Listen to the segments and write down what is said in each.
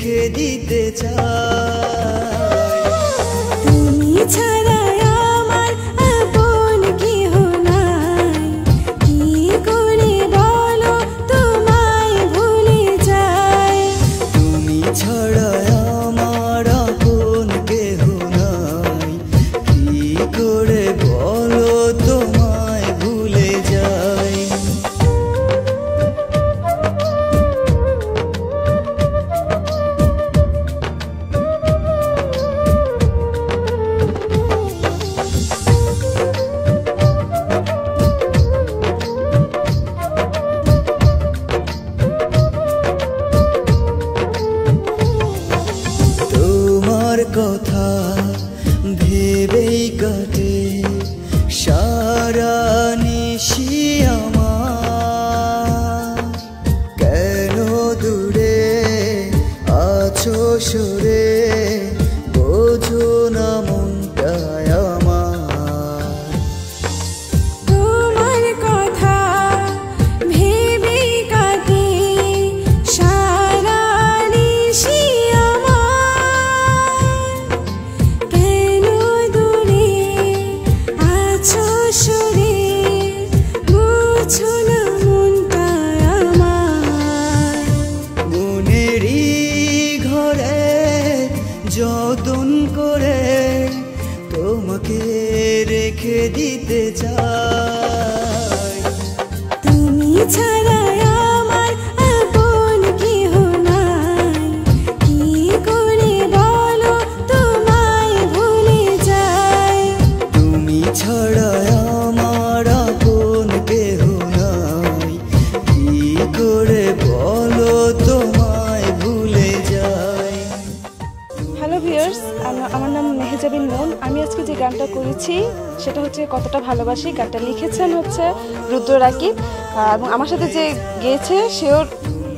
রেখে দিতে চাই। তুমি ছাড়া আমার আপন কেহ নাই, কি করে বলো তোমায় ভুলে যাই। তুমি ছাড়া আমার আপন কেহ নাই, কি করে বলো তোমায় ভুলে যাই। তোমার কথা ভেবেই কাটে সারা নিশি আমার, কেন দূরে আছো সরে বোঝো না মনটায় আমার। তোমার কথা ভেবেই কাটে সারা নিশি আমার, কেন দূরে আছো সরে বুঝো না মনটা আমার। মনেরই ঘরে যতন করে তোমাকে রেখে দিতে চাই। তুমি ছাড়া আমার আপন কেহ নাই, কি করে বলো তোমায় ভুলে যাই। তুমি ছাড়া আমার আপন কেহ নাই, কি করে বলো তোমায় ভুলে যাই। হ্যালো ভিউয়ার্স, আমার নাম মেহেজাবিন মন। আমি আজকে যে গানটা করেছি সেটা হচ্ছে কতটা ভালোবাসি। গানটা লিখেছেন হচ্ছে রুদ্র রাকিব, এবং আমার সাথে যে গেয়েছে সেও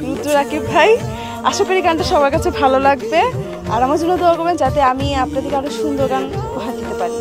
রুদ্র রাকিব ভাই। আশা করি গানটা সবার কাছে ভালো লাগবে, আর আমার জন্য দোয়া করবেন যাতে আমি আপনাদেরকে আরও সুন্দর গান উপহার দিতে পারি।